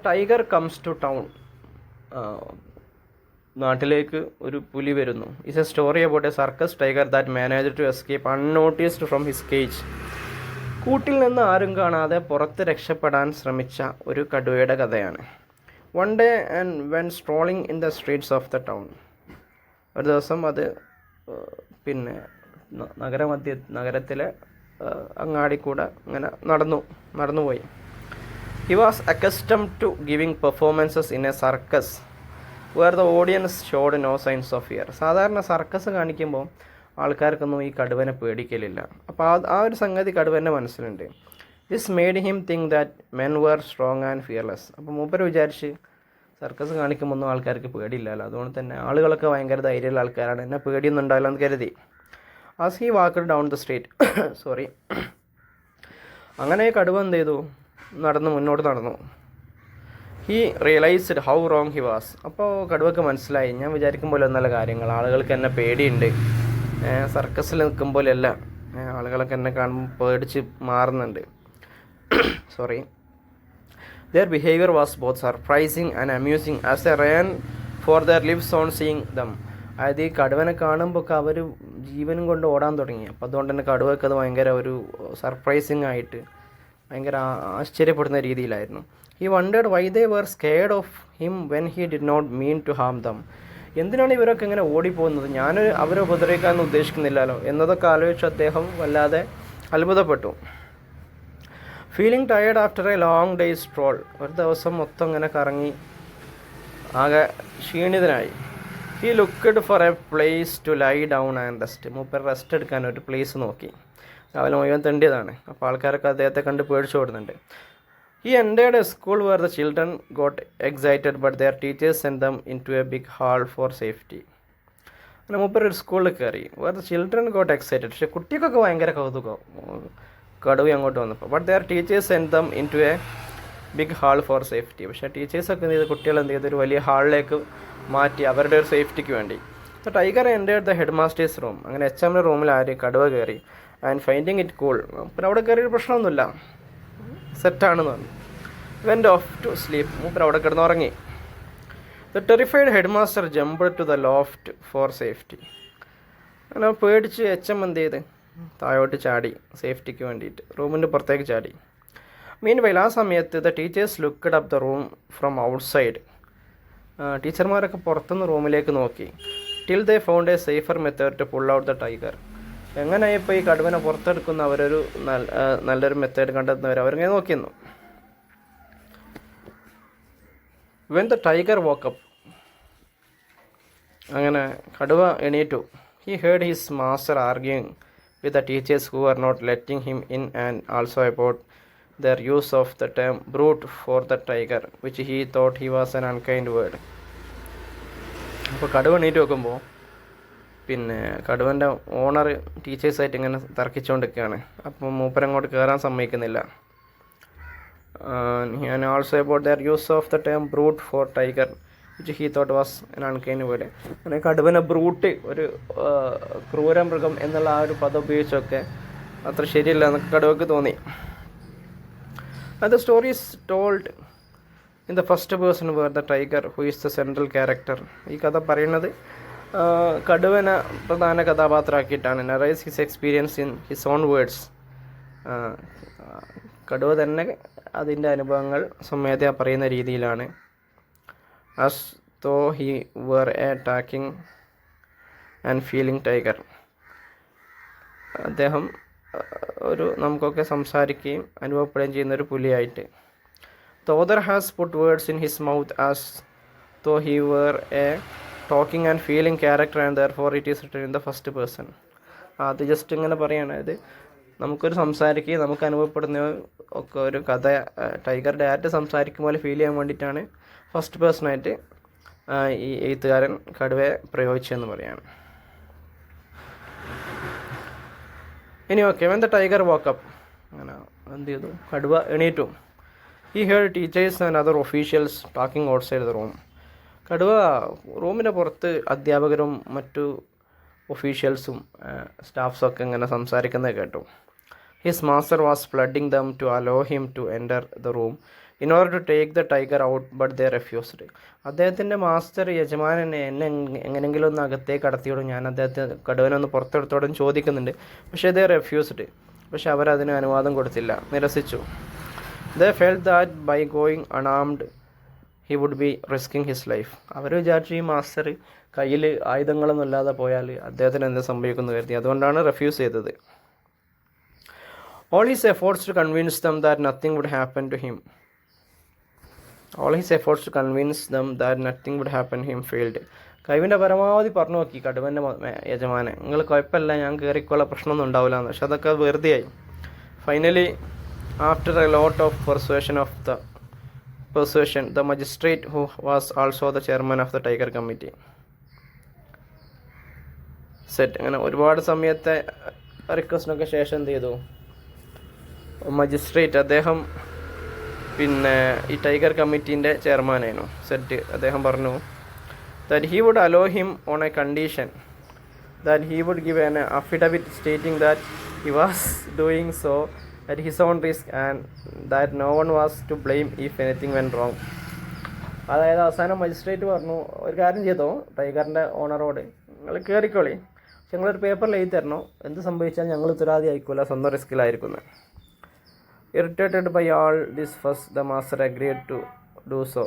Tiger comes to town. നാട്ടിലേക്ക് ഒരു പുലി വരുന്നു. It's a story about a circus tiger that manage to escape unnoticed from his cage. കൂട്ടിൽ നിന്ന് ആരും കാണാതെ പുറത്ത് രക്ഷപ്പെടാൻ ശ്രമിച്ച ഒരു കടുവയുടെ കഥയാണ്. One day and when strolling in the streets of the town. ഒരു ദിവസം അത് പിന്നെ നഗരത്തിലെ അങ്ങാടിക്കൂടെ ഇങ്ങനെ നടന്നുപോയി. He was accustomed to giving performances in a circus where the audience showed no signs of fear. സാധാരണ സർക്കസ് കാണിക്കുമ്പോൾ ആൾക്കാർക്കൊന്നും ഈ കടുവനെ പേടിക്കലില്ല. അപ്പോൾ ആ ഒരു സംഗതി കടുവൻ്റെ മനസ്സിലുണ്ട്. This made him think that men were strong and fearless. അപ്പോൾ മൂപ്പർ വിചാരിച്ച് സർക്കസ് കാണിക്കുമ്പോൾ ഒന്നും ആൾക്കാർക്ക് പേടിയില്ലല്ലോ, അതുകൊണ്ട് തന്നെ ആളുകളൊക്കെ ഭയങ്കര ധൈര്യമുള്ള ആൾക്കാരാണ്, എന്നെ പേടിയൊന്നും ഉണ്ടാവില്ല എന്ന് കരുതി. As he walked down the street അങ്ങനെ കടുവ എന്ത് ചെയ്തു, മുന്നോട്ട് നടന്നു. He realised how wrong he was. അപ്പോൾ കടുവക്ക് മനസ്സിലായി, ഞാൻ വിചാരിക്കും പോലെ ഒന്നല്ല കാര്യങ്ങൾ, ആളുകൾക്ക് എന്നെ പേടിയുണ്ട്, സർക്കസിൽ നിൽക്കും പോലെയല്ല, ആളുകളൊക്കെ എന്നെ കാണുമ്പോൾ പേടിച്ച് മാറുന്നുണ്ട്. Their behavior was both surprising and amusing as they ran for their lives on seeing them. അതായത് ഈ കടുവനെ കാണുമ്പോൾ ഒക്കെ അവർ ജീവനും കൊണ്ട് ഓടാൻ തുടങ്ങി. അപ്പോൾ അതുകൊണ്ട് തന്നെ കടുവയ്ക്ക് അത് ഭയങ്കര ഒരു സർപ്രൈസിങ് ആയിട്ട് ഭയങ്കര ആശ്ചര്യപ്പെടുന്ന രീതിയിലായിരുന്നു. He wondered why they were scared of him when he did not mean to harm them. എന്തിനാണ് ഇവരൊക്കെ ഇങ്ങനെ ഓടിപ്പോകുന്നത്, ഞാൻ അവരെ ഉപദ്രവിക്കാനൊന്നും ഉദ്ദേശിക്കുന്നില്ലല്ലോ എന്നതൊക്കെ ആലോചിച്ച് അദ്ദേഹം വല്ലാതെ അത്ഭുതപ്പെട്ടു. Feeling tired after a long day stroll. ഒരു ദിവസം മൊത്തം ഇങ്ങനെ കറങ്ങി ആകെ ക്ഷീണിതനായി. He looked for a place to lie down and rest. മൂപ്പർ റെസ്റ്റ് എടുക്കാൻ ഒരു പ്ലേസ് നോക്കി. രാവിലെ മുഴുവൻ തെണ്ടിയതാണ്, അപ്പോൾ ആൾക്കാരൊക്കെ അദ്ദേഹത്തെ കണ്ട് പേടിച്ചു ഓടുന്നുണ്ട്. He entered a school where the children got excited but their teachers sent them into a big hall for safety. അങ്ങനെ മൂപ്പർ ഒരു സ്കൂളിൽ കയറി. where the children got excited. പക്ഷേ കുട്ടികൾക്കൊക്കെ ഭയങ്കര കൗതുകം കടുവ അങ്ങോട്ട് വന്നപ്പോൾ. but their teachers sent them into a big hall for safety. പക്ഷേ ടീച്ചേഴ്സൊക്കെ എന്ത് ചെയ്തു, കുട്ടികൾ എന്ത് ചെയ്തു, ഒരു വലിയ ഹാളിലേക്ക് മാറ്റി അവരുടെ ഒരു സേഫ്റ്റിക്ക് വേണ്ടി. so tiger entered the headmaster's room. അങ്ങനെ HMന്റെ റൂമിൽ കടുവ കയറി. and finding it cool. പിന്നെ അവിടെ കയറിയൊരു പ്രശ്നമൊന്നുമില്ല, സെറ്റാണെന്ന് പറഞ്ഞു. Went off to sleep. മൂപ്പർ അവിടെ കിടന്നുറങ്ങി. The terrified head master jumped to the loft for safety. അങ്ങനെ പേടിച്ച് HM എന്ത് ചെയ്ത് താഴോട്ട് ചാടി, സേഫ്റ്റിക്ക് വേണ്ടിയിട്ട് റൂമിൻ്റെ പുറത്തേക്ക് ചാടി. മീൻ വൈൽ ആ സമയത്ത് the teachers looked up the room from outside. ടീച്ചർമാരൊക്കെ പുറത്തുനിന്ന് റൂമിലേക്ക് നോക്കി. Till they found a safer method to pull out the tiger. എങ്ങനെ ഇപ്പോൾ ഈ കടുവനെ പുറത്തെടുക്കുന്ന അവരൊരു നല്ലൊരു മെത്തേഡ് കണ്ടെത്തുന്നവർ അവരിങ്ങനെ നോക്കിയിരുന്നു. When the tiger woke up. അങ്ങനെ കടുവ എണീറ്റു. He heard his master arguing with the teachers who are not letting him in and also about their use of the term brute for the tiger which he thought he was an unkind word. അപ്പോൾ കടുവ എണീറ്റ് വെക്കുമ്പോൾ പിന്നെ കടുവൻ്റെ owner ടീച്ചേഴ്സായിട്ട് ഇങ്ങനെ തർക്കിച്ചുകൊണ്ടിരിക്കുകയാണ്. അപ്പം മൂപ്പരങ്ങോട്ട് കയറാൻ സമ്മതിക്കുന്നില്ല. ഞാൻ also about their use of the term brute for tiger which he thought was an unkind word. അങ്ങനെ കടുവനെ ബ്രൂട്ട്, ഒരു ക്രൂരമൃഗം എന്നുള്ള ആ ഒരു പദം ഉപയോഗിച്ചൊക്കെ അത്ര ശരിയല്ല എന്നൊക്കെ കടുവക്ക് തോന്നി. The story is told in the first person where the tiger who is the central character. ഈ കഥ പറയുന്നത് കടുവനെ പ്രധാന കഥാപാത്രമാക്കിയിട്ടാണ്. Narrates his experience in his own words. കടുവ തന്നെ അതിൻ്റെ അനുഭവങ്ങൾ സ്വമേധയാ പറയുന്ന രീതിയിലാണ്. As though he were a talking and feeling tiger. അദ്ദേഹം നമുക്കൊക്കെ സംസാരിക്കുകയും അനുഭവപ്പെടുകയും ചെയ്യുന്നൊരു പുലിയായിട്ട്. The author has put words in his mouth as though he were a talking and feeling character and therefore it is written in the first person. അത് just ഇങ്ങനെ പറയുകയാണ്, അതായത് നമുക്കൊരു സംസാരിക്കുകയും നമുക്ക് അനുഭവപ്പെടുന്ന ഒക്കെ ഒരു കഥ ടൈഗറുടെ ആയിട്ട് സംസാരിക്കും പോലെ ഫീൽ ചെയ്യാൻ വേണ്ടിയിട്ടാണ് ഫസ്റ്റ് പേഴ്സണായിട്ട് ഈ എഴുത്തുകാരൻ കടുവയെ പ്രയോഗിച്ചതെന്ന് പറയാണ്. ഇനി okay, when the tiger woke up. അങ്ങനെ എന്ത് ചെയ്തു, കടുവ എണീറ്റു. He heard teachers and other officials talking outside the room. കടുവ റൂമിൻ്റെ പുറത്ത് അധ്യാപകരും മറ്റു ഒഫീഷ്യൽസും സ്റ്റാഫ്സൊക്കെ ഇങ്ങനെ സംസാരിക്കുന്നത് കേട്ടു. His master was pleading them to allow him to enter the room in order to take the tiger out, but they refused. അദ്ദേഹത്തിൻ്റെ master യജമാനൻ എന്നെ എങ്ങനെയെങ്കിലും ഒന്ന് അകത്തേക്ക് കടത്തിയോടും ഞാൻ അദ്ദേഹത്തെ കടുവനൊന്ന് പുറത്തെടുത്തോടും ചോദിക്കുന്നുണ്ട്. പക്ഷേ they refused. പക്ഷെ അവരതിന് അനുവാദം കൊടുത്തില്ല, നിരസിച്ചു. They felt that by going unarmed he would be risking his life. അവർ വിചാരിച്ചു ഈ മാസ്റ്റർ കയ്യിൽ ആയുധങ്ങളൊന്നും ഇല്ലാതെ പോയാൽ അദ്ദേഹത്തിന് എന്ത് സംഭവിക്കുമെന്ന് കരുതി. അതുകൊണ്ടാണ് റെഫ്യൂസ് ചെയ്തത്. All his efforts to convince them that nothing would happen to him. All his efforts to convince them that nothing would happen to him failed. കഴിവിൻ്റെ പരമാവധി പറഞ്ഞു നോക്കി കടുവൻ്റെ യജമാനെ, നിങ്ങൾ കുഴപ്പമില്ല, ഞാൻ കയറിക്കൊള്ള പ്രശ്നമൊന്നും ഉണ്ടാവില്ല എന്ന്. പക്ഷെ അതൊക്കെ വെറുതെയായി. Finally after a lot of persuasion, the magistrate who was also the chairman of the tiger committee said, അങ്ങനെ ഒരുപാട് സമയത്തെ റിക്വസ്റ്റിനൊക്കെ ശേഷം എന്ത് ചെയ്തു, മജിസ്ട്രേറ്റ് അദ്ദേഹം പിന്നെ ഈ ടൈഗർ കമ്മിറ്റീൻ്റെ ചെയർമാനായിരുന്നു. അദ്ദേഹം പറഞ്ഞു that he would allow him on a condition that he would give an affidavit stating that he was doing so at his own risk and that no one was to blame if anything went wrong. അതായത് അവസാനം magistrate പറഞ്ഞു, ഒരു കാര്യം ചെയ്തോ, ടൈഗറിൻ്റെ ഓണറോട് നിങ്ങൾ കയറിക്കോളി, പക്ഷെ ഞങ്ങളൊരു പേപ്പറിൽ എഴുതി തരണോ, എന്ത് സംഭവിച്ചാൽ ഞങ്ങൾ ഉത്തരവാദി ആയിക്കോല, സ്വന്തം റിസ്കിലായിരിക്കുന്നത്. Irritated by all this fuss, the master agreed to do so.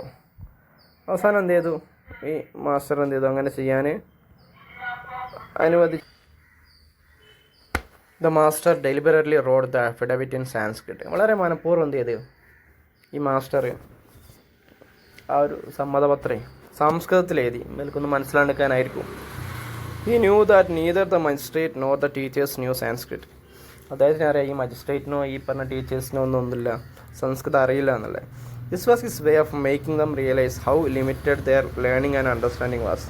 അവസാനം എന്ത് ചെയ്തു, ഈ മാസ്റ്റർ എന്ത് ചെയ്തു, അങ്ങനെ ചെയ്യാൻ അനുവദിച്ചു. The master deliberately wrote the affidavit in Sanskrit. വളരെ മനഃപൂർവ്വം എന്ത് ചെയ്തു ഈ മാസ്റ്റർ ആ ഒരു സമ്മതപത്രം സംസ്കൃതത്തിൽ എഴുതി, എനിക്കൊന്ന് മനസ്സിലാക്കാനായിരിക്കും. He knew that neither the magistrate nor the teachers knew Sanskrit. അദ്ദേഹത്തിന് അറിയാം ഈ മജിസ്ട്രേറ്റിനോ ഈ പറഞ്ഞ ടീച്ചേഴ്സിനോ ഒന്നുമില്ല, സംസ്കൃതം അറിയില്ല എന്നുള്ളത്. This was his way of making them realize how limited their learning and understanding was.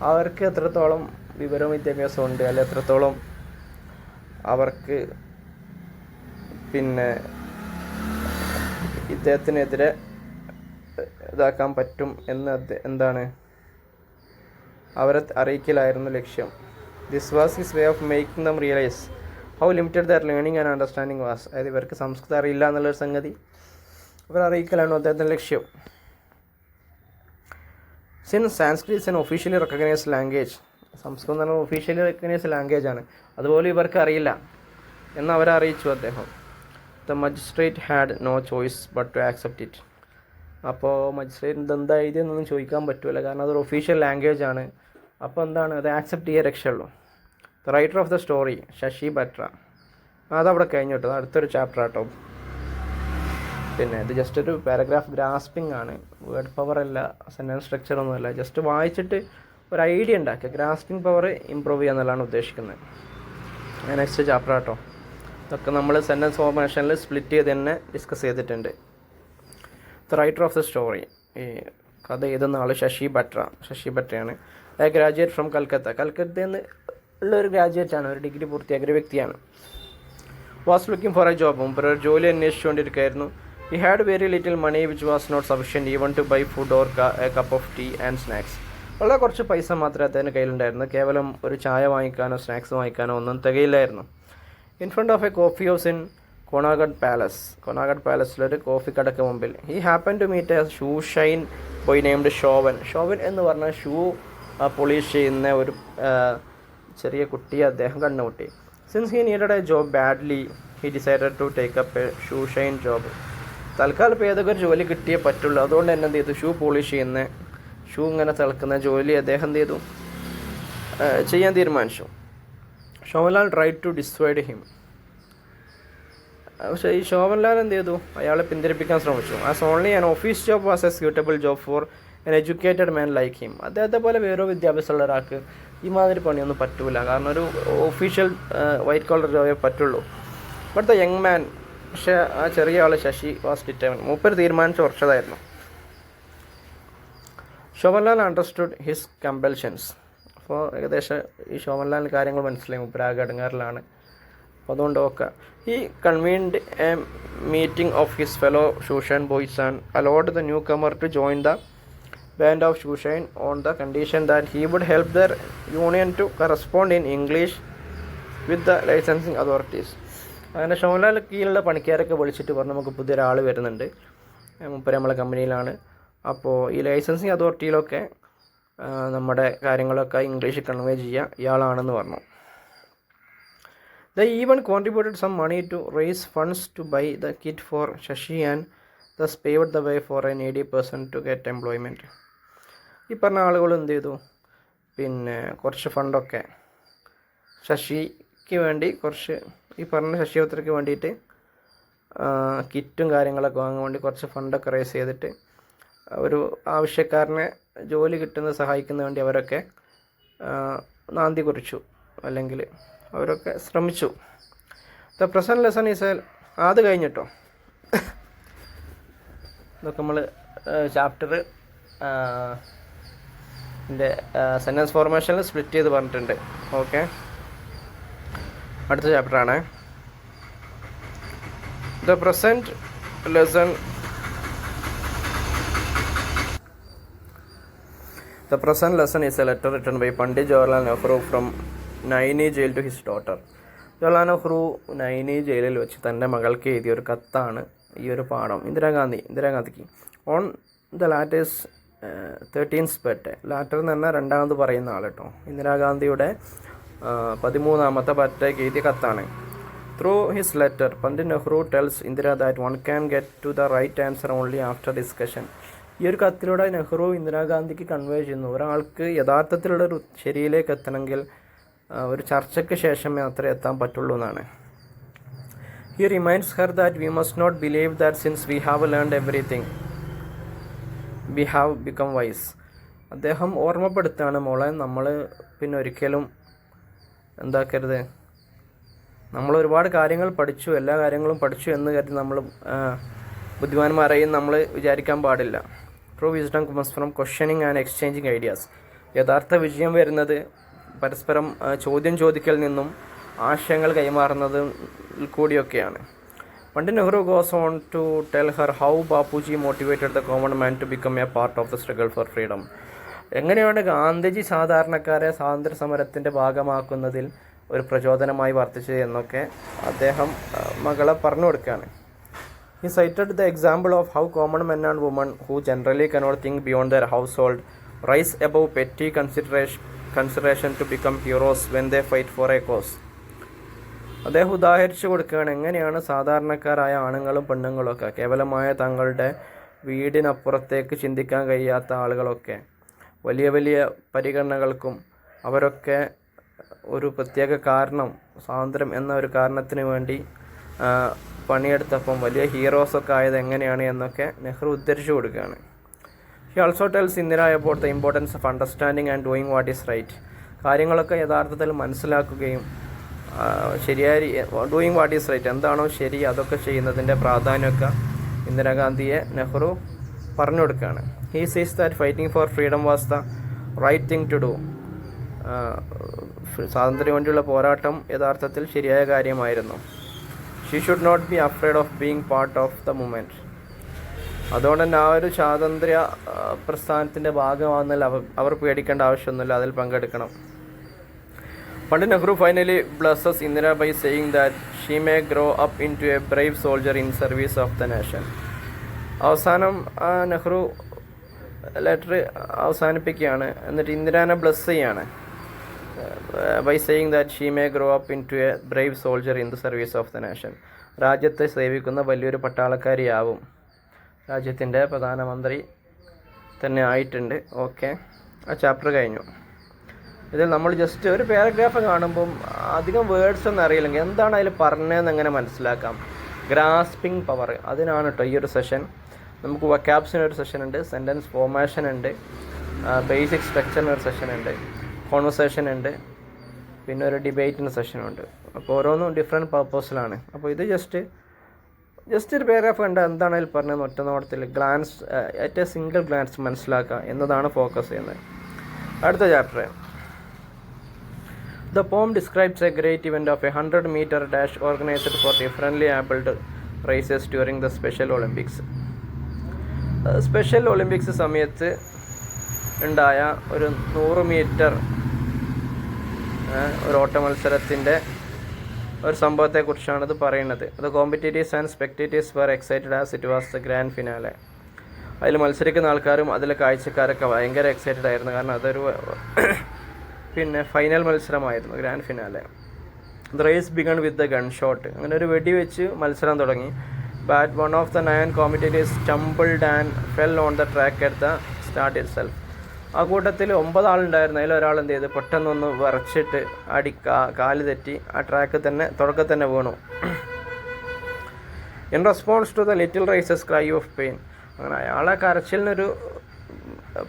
അവർക്ക് എത്രത്തോളം വിവരവും വിദ്യാഭ്യാസവും ഉണ്ട്, അല്ലെ എത്രത്തോളം അവർക്ക് പിന്നെ ഇദ്ദേഹത്തിനെതിരെ ഇതാക്കാൻ പറ്റും എന്ന് എന്താണ് അവരെ അറിയിക്കലായിരുന്നു ലക്ഷ്യം. This was his way of making them realize how limited their learning and understanding was. അതായത് ഇവർക്ക് സംസ്കൃതം അറിയില്ല എന്നുള്ളൊരു സംഗതി അവർ അറിയിക്കലാണ് അദ്ദേഹത്തിൻ്റെ ലക്ഷ്യം. Since Sanskrit is an officially recognized language, സംസ്കൃതം എന്ന് പറഞ്ഞാൽ ഒഫീഷ്യലി റെക്കഗ്നൈസ്ഡ് ലാംഗ്വേജ് ആണ്, അതുപോലെ ഇവർക്ക് അറിയില്ല എന്ന് അവരെ അറിയിച്ചു അദ്ദേഹം. The magistrate had no choice but to accept it. അപ്പോൾ മജിസ്ട്രേറ്റ് ഇതെന്താ എഴുതിയെന്നൊന്നും ചോദിക്കാൻ പറ്റില്ല, കാരണം അതൊരു ഒഫീഷ്യൽ ലാംഗ്വേജ് ആണ്. അപ്പോൾ എന്താണ്, അത് ആക്സെപ്റ്റ് ചെയ്യാൻ രക്ഷയുള്ളൂ. The writer of the story, Sasi ബട്ര, അതവിടെ കഴിഞ്ഞു കേട്ടോ, അടുത്തൊരു ചാപ്റ്റർ ആട്ടോ. പിന്നെ ഇത് ജസ്റ്റ് ഒരു പാരഗ്രാഫ് ഗ്രാസ്പിംഗ് ആണ്, വേർഡ് പവർ അല്ല, സെൻറ്റൻസ് സ്ട്രക്ചർ ഒന്നുമല്ല, ജസ്റ്റ് വായിച്ചിട്ട് ഒരു ഐഡിയ ഉണ്ടാക്കുക, ഗ്രാസ്പിംഗ് പവർ ഇമ്പ്രൂവ് ചെയ്യുക എന്നുള്ളതാണ് ഉദ്ദേശിക്കുന്നത്. നെക്സ്റ്റ് ചാപ്റ്റർ ആട്ടോ, ഇതൊക്കെ നമ്മൾ സെൻറ്റൻസ് ഫോർമേഷനിൽ സ്പ്ലിറ്റ് ചെയ്ത് തന്നെ ഡിസ്കസ് ചെയ്തിട്ടുണ്ട്. The writer of the story, ഈ കഥ എഴുതുന്ന ആൾ ശശി ബട്രയാണ്. ഗ്രാജുവേറ്റ് ഫ്രം കൽക്കത്തയിൽ നിന്ന് ഉള്ളൊരു ഗ്രാജുവേറ്റാണ്, ഒരു ഡിഗ്രി പൂർത്തിയാക്കിയ ഒരു വ്യക്തിയാണ്. Was looking for a job, മുമ്പ് ഒരു ജോലി അന്വേഷിച്ചുകൊണ്ടിരിക്കുകയായിരുന്നു. He had very little money which was not sufficient even to buy food or a cup of tea and snacks. വളരെ കുറച്ച് പൈസ മാത്രമേ അദ്ദേഹത്തിൻ്റെ കയ്യിലുണ്ടായിരുന്നു, കേവലം ഒരു ചായ വാങ്ങിക്കാനോ സ്നാക്സ് വാങ്ങിക്കാനോ ഒന്നും തികയില്ലായിരുന്നു. In front of a coffee house in Connaught പാലസിലൊരു കോഫി കടക്ക് മുമ്പിൽ he happen to meet a shoe shine boy named Sovan എന്ന് പറഞ്ഞാൽ ഷൂ പോളിഷ് ചെയ്യുന്ന ഒരു ചെറിയ കുട്ടിയെ അദ്ദേഹം കണ്ടുമുട്ടി. Since he needed a job badly he decided to take up a shoe shine job. തൽക്കാലം ഇപ്പോൾ ഏതൊക്കെ ഒരു ജോലി കിട്ടിയേ പറ്റുള്ളൂ, അതുകൊണ്ട് തന്നെ എന്ത് ചെയ്തു, ഷൂ പോളിഷ് ചെയ്യുന്ന, ഷൂ ഇങ്ങനെ തിളക്കുന്ന ജോലി അദ്ദേഹം എന്ത് ചെയ്തു, ചെയ്യാൻ തീരുമാനിച്ചു. ഷോവൻലാൽ ട്രൈ ടു ഡിസ്വേഡ് ഹിം. പക്ഷേ ഈ ശോഭൻലാൽ എന്ത് ചെയ്തു, അയാളെ പിന്തിരിപ്പിക്കാൻ ശ്രമിച്ചു. As only an office job was A suitable job four N educated man like him. അദ്ദേഹത്തെ പോലെ വേറെ വിദ്യാഭ്യാസമുള്ള ഒരാൾക്ക് ഈ മാതിരി പണിയൊന്നും പറ്റൂല, കാരണം ഒരു ഒഫീഷ്യൽ വൈറ്റ് കോളർ ജോബേ പറ്റുള്ളൂ. ബട്ട് ദ യങ് മാൻ, പക്ഷേ ആ ചെറിയ ആൾ ശശി വാസ് ഡിറ്റർമിൻഡ്, മൂപ്പർ തീരുമാനിച്ച് ഉറച്ചതായിരുന്നു. ശോഭൻലാൽ അണ്ടർസ്റ്റുഡ് ഹിസ് കമ്പൽഷൻസ്. അപ്പോൾ ഏകദേശം ഈ ശോഭൻലാലിന് കാര്യങ്ങൾ മനസ്സിലായി, മൂപ്പർ ആകെ അടങ്ങാറിലാണ്. അപ്പോൾ അതുകൊണ്ട് ഒക്കെ he convened a meeting of his fellow Shushan boys and allowed the newcomer to join the band of Shushan on the condition that he would help their union to correspond in English with the licensing authorities. അങ്ങനെ ഷോലാൽ കീഴിലുള്ള പണിക്കാരൊക്കെ വിളിച്ചിട്ട് പറഞ്ഞു, നമുക്ക് പുതിയൊരാൾ വരുന്നുണ്ട്, മൂപ്പര് നമ്മളെ കമ്പനിയിലാണ്. അപ്പോൾ ഈ ലൈസൻസിങ് അതോറിറ്റിയിലൊക്കെ നമ്മുടെ കാര്യങ്ങളൊക്കെ ഇംഗ്ലീഷിൽ കൺവേ ചെയ്യുക ഇയാളാണെന്ന് പറഞ്ഞു. They even contributed some money to raise funds to buy the kit for Shashi and thus paved the way for a needy person to get employment. ഈ പറഞ്ഞ ആളുകൾ എന്ത് ചെയ്തു, പിന്നെ കുറച്ച് ഫണ്ടൊക്കെ ശശിക്ക് വേണ്ടി, കുറച്ച് ഈ പറഞ്ഞ ശശിപത്രയ്ക്ക് വേണ്ടിയിട്ട് കിറ്റും കാര്യങ്ങളൊക്കെ വാങ്ങാൻ വേണ്ടി കുറച്ച് ഫണ്ടൊക്കെ റേസ് ചെയ്തിട്ട് ഒരു ആവശ്യക്കാരനെ ജോലി കിട്ടുന്നത് സഹായിക്കുന്നതിന് വേണ്ടി അവരൊക്കെ നാന്തി കുറിച്ചു, അല്ലെങ്കിൽ അവരൊക്കെ ശ്രമിച്ചു. ദ പ്രസൻറ്റ് ലെസൺ ഈസ് അത് കഴിഞ്ഞിട്ടോ ഇതൊക്കെ നമ്മൾ ചാപ്റ്റർ സെൻറ്റൻസ് ഫോർമേഷനിൽ സ്പ്ലിറ്റ് ചെയ്ത് പറഞ്ഞിട്ടുണ്ട്. ഓക്കെ, അടുത്ത ചാപ്റ്ററാണ് the present lesson. The present lesson is a letter written by Pandit Jawaharlal Nehru from Naini jail to his daughter. Jawaharlal Nehru Naini ജയിലിൽ വെച്ച് തൻ്റെ മകൾക്ക് എഴുതിയ ഒരു കത്താണ് ഈ ഒരു പാഠം. ഇന്ദിരാഗാന്ധിക്ക് on the latter's 13th birthday. Latter എന്ന് പറഞ്ഞാൽ രണ്ടാമത് പറയുന്ന ആൾ കേട്ടോ. ഇന്ദിരാഗാന്ധിയുടെ 13ാമത്തെ ബർത്ത്ഡേക്ക് എഴുതിയ കത്താണ്. Through his letter Pandit Nehru tells Indira that one can get to the right answer only after discussion. ഈ ഒരു കത്തിലൂടെ നെഹ്റു ഇന്ദിരാഗാന്ധിക്ക് കൺവേ ചെയ്യുന്നു, ഒരാൾക്ക് യഥാർത്ഥത്തിലുള്ളൊരു ശരിയിലേക്ക് എത്തണമെങ്കിൽ ഒരു ചർച്ചയ്ക്ക് ശേഷമേ അത്ര എത്താൻ പറ്റുള്ളൂ എന്നാണ്. He reminds her that we must not believe that since we have learned everything we have become wise. അദ്ദേഹം ഓർമ്മപ്പെടുത്തുകയാണ്, മോളെ നമ്മൾ പിന്നെ ഒരിക്കലും എന്താക്കരുത്, നമ്മൾ ഒരുപാട് കാര്യങ്ങൾ പഠിച്ചു, എല്ലാ കാര്യങ്ങളും പഠിച്ചു എന്ന് കരുതി നമ്മൾ ബുദ്ധിമാന്മാരെയും നമ്മൾ വിചാരിക്കാൻ പാടില്ല. True wisdom comes from questioning and exchanging ideas. യഥാർത്ഥ വിജയം വരുന്നത് പരസ്പരം ചോദ്യം ചോദിക്കൽ നിന്നും ആശയങ്ങൾ കൈമാറുന്നതിൽ കൂടിയൊക്കെയാണ്. Pandit Nehru goes on to tell her how Bapuji motivated the common man to become a part of the struggle for freedom. എങ്ങനെയാണ് ഗാന്ധിജി സാധാരണക്കാരെ സ്വാതന്ത്ര്യ സമരത്തിൻ്റെ ഭാഗമാക്കുന്നതിൽ ഒരു പ്രചോദനമായി വർത്തിച്ചത് എന്നൊക്കെ അദ്ദേഹം മകളെ പറഞ്ഞു കൊടുക്കുകയാണ്. He cited the example of how common men and women who generally cannot think beyond their household rise above petty consideration to become heroes when they fight for a cause. അദ്ദേഹം ഉദാഹരിച്ചു കൊടുക്കുകയാണ്, എങ്ങനെയാണ് സാധാരണക്കാരായ ആണുങ്ങളും പെണ്ണുങ്ങളൊക്കെ, കേവലമായ തങ്ങളുടെ വീടിനപ്പുറത്തേക്ക് ചിന്തിക്കാൻ കഴിയാത്ത ആളുകളൊക്കെ വലിയ വലിയ പരിഗണനകൾക്കും അവരൊക്കെ ഒരു പ്രത്യേക കാരണം, സ്വാതന്ത്ര്യം എന്ന ഒരു കാരണത്തിന് വേണ്ടി പണിയെടുത്തപ്പം വലിയ ഹീറോസൊക്കെ ആയത് എങ്ങനെയാണ് എന്നൊക്കെ നെഹ്റു ഉദ്ധരിച്ചു കൊടുക്കുകയാണ്. He also tells Indira about the importance of understanding and doing what is right. കാര്യങ്ങളൊക്കെ യഥാർത്ഥത്തിൽ മനസ്സിലാക്കുകയും ശരിയായി ഡൂയിങ് വാട്ട് ഈസ് റൈറ്റ്, എന്താണോ ശരി അതൊക്കെ ചെയ്യുന്നതിൻ്റെ പ്രാധാന്യമൊക്കെ ഇന്ദിരാഗാന്ധിയെ നെഹ്റു പറഞ്ഞു കൊടുക്കുകയാണ്. He sees that fighting for freedom was the right thing to do. സ്വാതന്ത്ര്യം വേണ്ടിയുള്ള പോരാട്ടം യഥാർത്ഥത്തിൽ ശരിയായ കാര്യമായിരുന്നു. She should not be afraid of being part of the movement. അതുകൊണ്ട് തന്നെ ആ ഒരു സ്വാതന്ത്ര്യ പ്രസ്ഥാനത്തിൻ്റെ ഭാഗമാകുന്നതിൽ അവർ പേടിക്കേണ്ട ആവശ്യമൊന്നുമില്ല, അതിൽ പങ്കെടുക്കണം. Pandit Nehru finally blesses Indira by saying that she may grow up into a brave soldier in service of the nation. അവസാനം നെഹ്റു ലെറ്റർ അവസാനിപ്പിക്കുകയാണ്, എന്നിട്ട് ഇന്ദിരാനെ ബ്ലസ് ചെയ്യാണ് by saying that she may grow up into a brave soldier in the service of the nation. രാജ്യത്തെ സേവിക്കുന്ന വലിയൊരു പട്ടാളക്കാരിയാവും, രാജ്യത്തിൻ്റെ പ്രധാനമന്ത്രി തന്നെ ആയിട്ടുണ്ട്. ഓക്കെ, ആ ചാപ്റ്റർ കഴിഞ്ഞു. ഇതിൽ നമ്മൾ ജസ്റ്റ് ഒരു പാരഗ്രാഫ് കാണുമ്പം അധികം വേർഡ്സ് ഒന്നും അറിയില്ലെങ്കിൽ എന്താണ് അതിൽ പറഞ്ഞതെന്ന് എങ്ങനെ മനസ്സിലാക്കാം. ഗ്രാസ്പിംഗ് പവർ, അതിനാണ് കേട്ടോ ഈ ഒരു സെഷൻ. നമുക്ക് വൊക്കാബ്സിനൊരു സെഷൻ ഉണ്ട്, സെൻറ്റൻസ് ഫോർമേഷൻ ഉണ്ട്, ബേസിക് സ്ട്രക്ചറിനൊരു സെഷൻ ഉണ്ട്, കോൺവെർസേഷൻ ഉണ്ട്, പിന്നെ ഒരു ഡിബേറ്റിൻ്റെ സെഷനുണ്ട്. അപ്പോൾ ഓരോന്നും ഡിഫറെൻറ്റ് പർപ്പസിലാണ്. അപ്പോൾ ഇത് ജസ്റ്റ് ഒരു പാരഗ്രാഫ് കണ്ട എന്താണ് അതിൽ പറഞ്ഞത് ഒറ്റ നോട്ടത്തിൽ glance at a single glance മനസ്സിലാക്കുക എന്നതാണ് ഫോക്കസ് ചെയ്യുന്നത്. അടുത്ത chapter. The poem describes a great event of a 100-meter dash organized for differently abled races during the Special Olympics. Special Olympics സമയത്ത് ഉണ്ടായ ഒരു 100 മീറ്റർ ഒരു ഓട്ട മത്സരത്തിൻ്റെ ഒരു സംഭവത്തെക്കുറിച്ചാണ് ഇത് പറയുന്നത്. The competitors and spectators were excited as it was the grand finale. അതിൽ മത്സരിക്കുന്ന ആൾക്കാരും അതിലെ കാഴ്ചക്കാരൊക്കെ ഭയങ്കര എക്സൈറ്റഡ് ആയിരുന്നു. കാരണം അതൊരു പിന്നെ ഫൈനൽ മത്സരമായിരുന്നു, grand finale. The race began with the gun shot. അങ്ങനെ ഒരു വെടി വെച്ച് മത്സരം തുടങ്ങി. But one of the 9 competitors stumbled and fell on the track at the start itself. ആ കൂട്ടത്തിൽ 9 ആളുണ്ടായിരുന്നു. അതിലൊരാൾ എന്ത് ചെയ്ത് പെട്ടെന്നൊന്ന് വിറച്ചിട്ട് കാല് തെറ്റി ആ ട്രാക്ക് തന്നെ തുടക്കത്തിൽ തന്നെ വീണു. In response to the little racer's cry of pain. അങ്ങനെ അയാളെ കരച്ചിലിനൊരു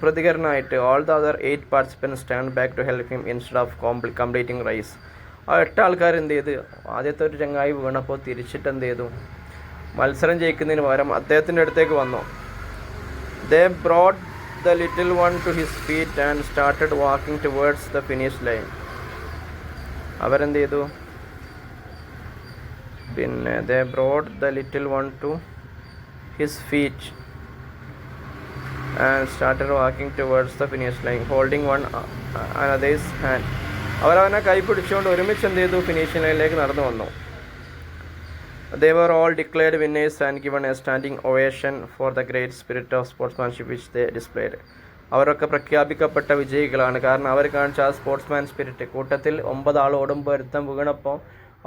പ്രതികരണമായിട്ട് all the other 8 participants stand back to help him instead of completing race. ആ 8 ആൾക്കാർ എന്ത് ചെയ്ത് ആദ്യത്തെ ഒരു ചങ്ങായി വീണപ്പോൾ തിരിച്ചിട്ട് എന്ത് ചെയ്തു, മത്സരം ജയിക്കുന്നതിന് പകരം അദ്ദേഹത്തിൻ്റെ അടുത്തേക്ക് വന്നു. They brought the little one to his feet and started walking towards the finish line. അവരെന്ത് ചെയ്തു, പിന്നെ they brought the little one to his feet and started walking towards the finish line holding one another's hand. അവരവനെ കൈ പിടിച്ചുകൊണ്ട് ഒരുമിച്ച് എന്ത് ചെയ്തു, finishing ലൈനിലേക്ക് നടന്നു വന്നു. They were all declared winners and given a standing ovation for the great spirit of sportsmanship which they displayed. അവരൊക്കെ പ്രഖ്യാപിക്കപ്പെട്ട വിജയികളാണ്. കാരണം അവർ കാണിച്ച ആ സ്പോർട്സ്മാൻ സ്പിരിറ്റ്. കൂട്ടത്തിൽ 9 ആൾ ഓടുമ്പോൾ ഒരുത്തം വീണപ്പോൾ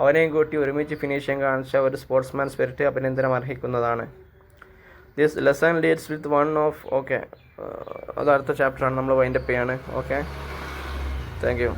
അവനെയും കൂട്ടി ഒരുമിച്ച് ഫിനിഷിംഗ് കാണിച്ച ഒരു സ്പോർട്സ്മാൻ സ്പിരിറ്റ് അഭിനന്ദനം അർഹിക്കുന്നതാണ്. This lesson leads with one of അത് അടുത്ത ചാപ്റ്ററാണ്, നമ്മൾ വൈൻഡപ്പ് ചെയ്യാണ്. Okay, thank U.